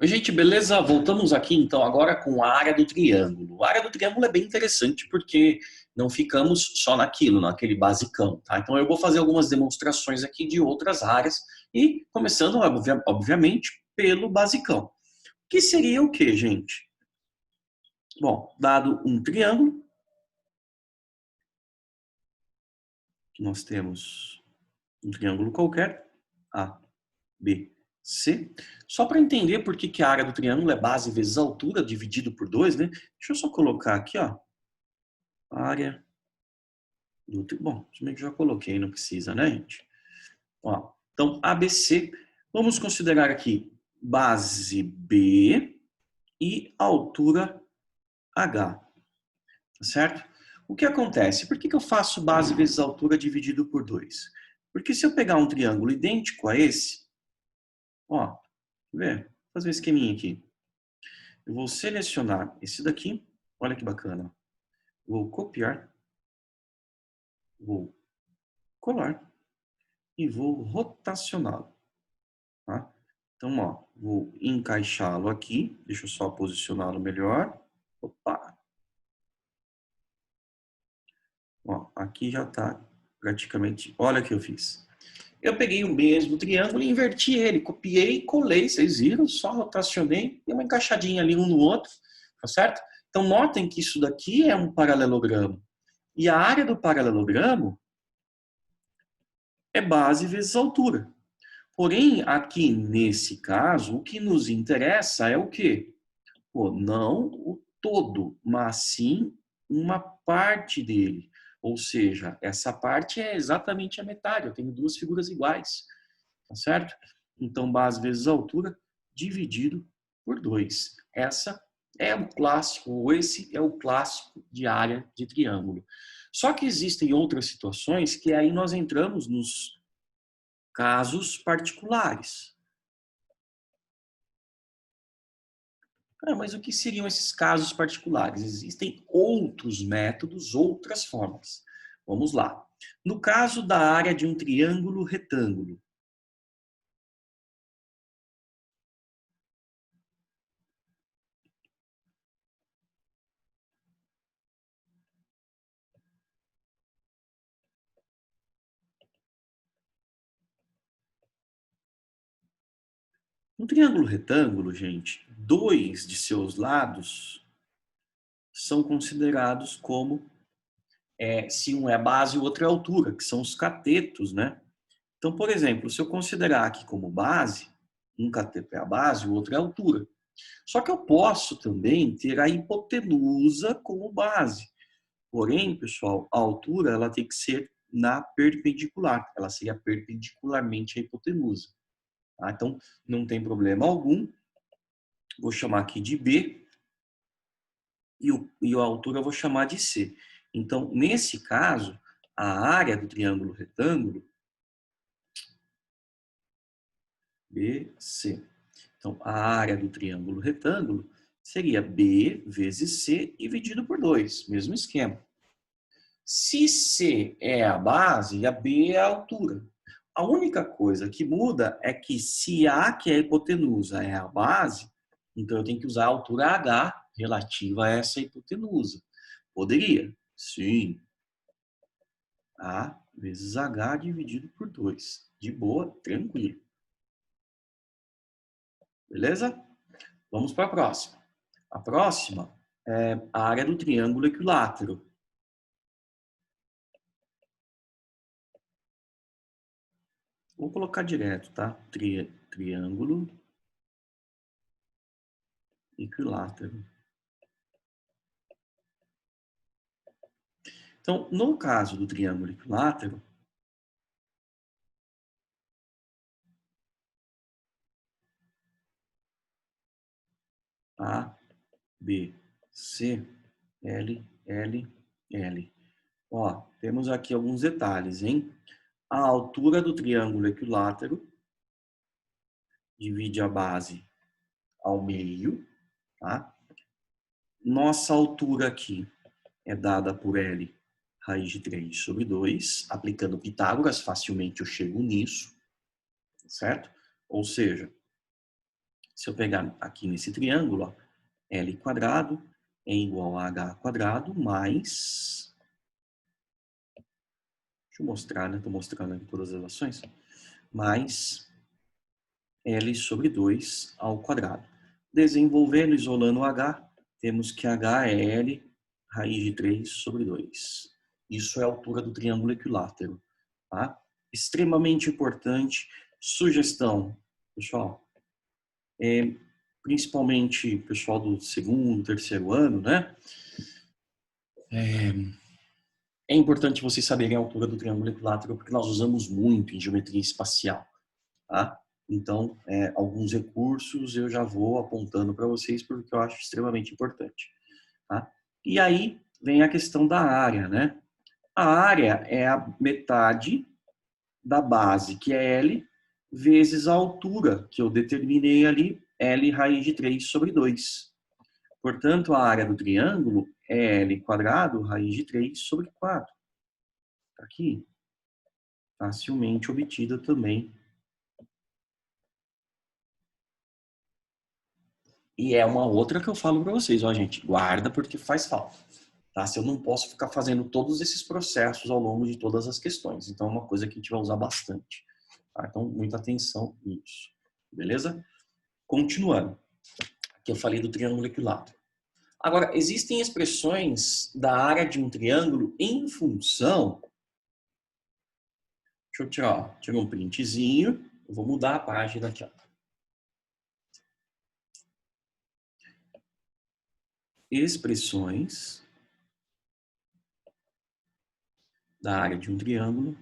Oi, gente, beleza? Voltamos aqui então agora com a área do triângulo. A área do triângulo é bem interessante porque não ficamos só naquele basicão, tá? Então eu vou fazer algumas demonstrações aqui de outras áreas e começando, obviamente, pelo basicão. Que seria o que, gente? Bom, dado um triângulo, que nós temos um triângulo qualquer, A, B, C. Só para entender por que a área do triângulo é base vezes altura dividido por 2, né? Deixa eu só colocar aqui, ó. Área do bom, se bem que já coloquei, não precisa, né, gente? Ó, então, ABC, vamos considerar aqui base B e altura H, tá certo? O que acontece? Por que eu faço base vezes altura dividido por 2? Porque se eu pegar um triângulo idêntico a esse, ó, vê, vou fazer um esqueminha aqui. Eu vou selecionar esse daqui, olha que bacana. Vou copiar, vou colar e vou rotacioná-lo. Tá? Então, ó, vou encaixá-lo aqui. Deixa eu só posicioná-lo melhor. Opa! Ó, aqui já está praticamente... Olha o que eu fiz. Eu peguei o mesmo triângulo e inverti ele. Copiei e colei, vocês viram? Só rotacionei. Dei uma encaixadinha ali um no outro. Tá certo? Então, notem que isso daqui é um paralelogramo. E a área do paralelogramo é base vezes altura. Porém, aqui nesse caso, o que nos interessa é o quê? Pô, não o todo, mas sim uma parte dele. Ou seja, essa parte é exatamente a metade. Eu tenho duas figuras iguais, tá certo? Então, base vezes altura dividido por 2. Essa é o clássico, ou esse é o clássico de área de triângulo. Só que existem outras situações que aí nós entramos nos casos particulares. Mas o que seriam esses casos particulares? Existem outros métodos, outras formas. Vamos lá. No caso da área de um triângulo retângulo, um triângulo retângulo, gente, dois de seus lados são considerados como, se um é a base e o outro é a altura, que são os catetos, né? Então, por exemplo, se eu considerar aqui como base, um cateto é a base, o outro é a altura. Só que eu posso também ter a hipotenusa como base. Porém, pessoal, a altura ela tem que ser na perpendicular. Ela seria perpendicularmente à hipotenusa. Tá? Então, não tem problema algum. Vou chamar aqui de B e a altura eu vou chamar de C. Então, nesse caso, a área do triângulo retângulo, BC. Então, a área do triângulo retângulo seria B vezes C dividido por 2. Mesmo esquema. Se C é a base, a B é a altura. A única coisa que muda é que se A, que é a hipotenusa, é a base, então eu tenho que usar a altura H relativa a essa hipotenusa. Poderia? Sim. A vezes H dividido por 2. De boa, tranquilo. Beleza? Vamos para a próxima. A próxima é a área do triângulo equilátero. Vou colocar direto, tá? Triângulo equilátero. Então, no caso do triângulo equilátero, A, B, C, L, L, L. Ó, temos aqui alguns detalhes, hein? A altura do triângulo equilátero divide a base ao meio, tá? Nossa altura aqui é dada por L raiz de 3 sobre 2. Aplicando Pitágoras, facilmente eu chego nisso, certo? Ou seja, Se eu pegar aqui nesse triângulo, ó, L quadrado é igual a H quadrado mais... Deixa eu mostrar, né? Estou mostrando aqui todas as relações. Mais L sobre 2 ao quadrado. Desenvolvendo, isolando o H, temos que H é L raiz de 3 sobre 2. Isso é a altura do triângulo equilátero. Tá? Extremamente importante. Sugestão, pessoal, principalmente pessoal do segundo, terceiro ano, né? É importante vocês saberem a altura do triângulo equilátero, porque nós usamos muito em geometria espacial. Tá? Então, alguns recursos eu já vou apontando para vocês, porque eu acho extremamente importante. Tá? E aí vem a questão da área, né? A área é a metade da base, que é L, vezes a altura, que eu determinei ali, L raiz de 3 sobre 2. Portanto, a área do triângulo é L quadrado raiz de 3 sobre 4. Tá aqui, facilmente obtida também. E é uma outra que eu falo para vocês, ó, gente, guarda porque faz falta. Tá? Se eu não posso ficar fazendo todos esses processos ao longo de todas as questões. Então, é uma coisa que a gente vai usar bastante. Tá? Então, muita atenção nisso. Beleza? Continuando. Aqui eu falei do triângulo equilátero. Agora, existem expressões da área de um triângulo em função... Deixa eu tirar um printzinho. Eu vou mudar a página aqui. Ó. Expressões da área de um triângulo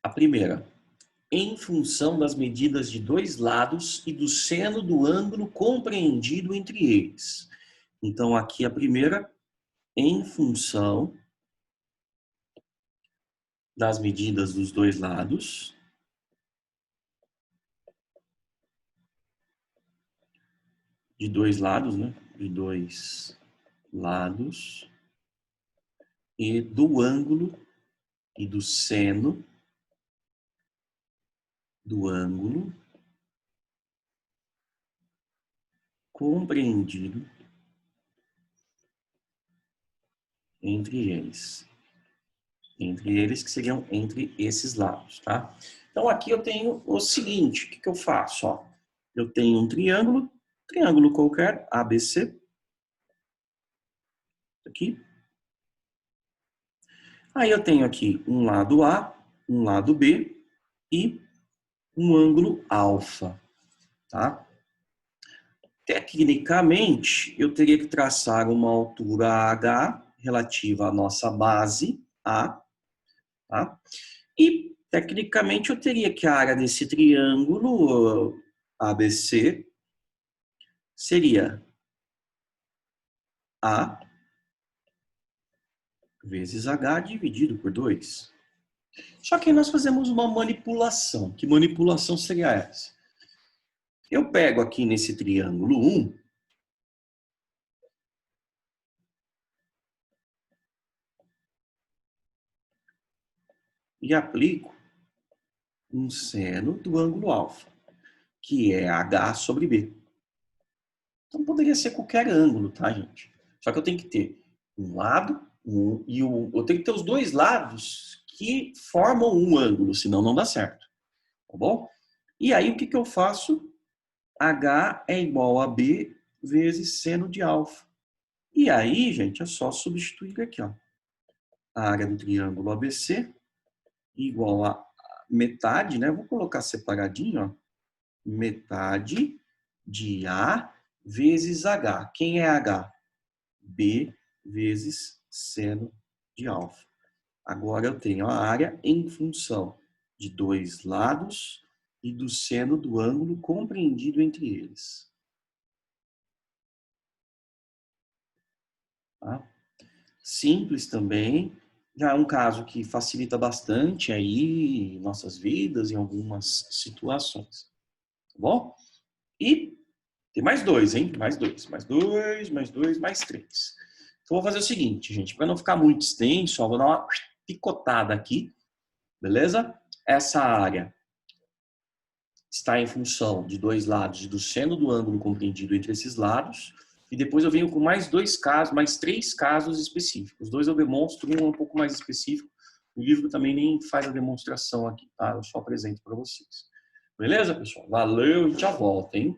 a primeira, em função das medidas de dois lados e do seno do ângulo compreendido entre eles. Então, aqui a primeira, em função das medidas dos dois lados de dois lados, né? De dois lados e do ângulo e do seno do ângulo compreendido entre eles. Entre eles, que seriam entre esses lados, tá? Então, aqui eu tenho o seguinte, o que eu faço? Ó, eu tenho um triângulo qualquer, ABC, aqui. Aí eu tenho aqui um lado A, um lado B e um ângulo alfa, tá? Tecnicamente, eu teria que traçar uma altura H relativa à nossa base A, tá? E, tecnicamente, eu teria que a área desse triângulo ABC seria A vezes H dividido por 2. Só que nós fazemos uma manipulação. Que manipulação seria essa? Eu pego aqui nesse triângulo 1, e aplico um seno do ângulo alfa, que é H sobre B. Então poderia ser qualquer ângulo, tá, gente? Só que eu tenho que ter um lado eu tenho que ter os dois lados que formam um ângulo, senão não dá certo. Tá bom? E aí o que eu faço? H é igual a B vezes seno de alfa. E aí, gente, é só substituir aqui, ó. A área do triângulo ABC igual a metade, né? Vou colocar separadinho, ó. Metade de A vezes H. Quem é H? B vezes seno de alfa. Agora eu tenho a área em função de dois lados e do seno do ângulo compreendido entre eles. Tá? Simples também. Já é um caso que facilita bastante aí nossas vidas em algumas situações. Tá bom? E tem mais dois, hein? Mais dois, mais dois, mais dois, mais três. Então, vou fazer o seguinte, gente, para não ficar muito extenso, ó, vou dar uma picotada aqui, beleza? Essa área está em função de dois lados e do seno do ângulo compreendido entre esses lados. E depois eu venho com mais dois casos, mais três casos específicos. Dois eu demonstro, um um pouco mais específico. O livro também nem faz a demonstração aqui, tá? Eu só apresento para vocês. Beleza, pessoal? Valeu e já volto, hein?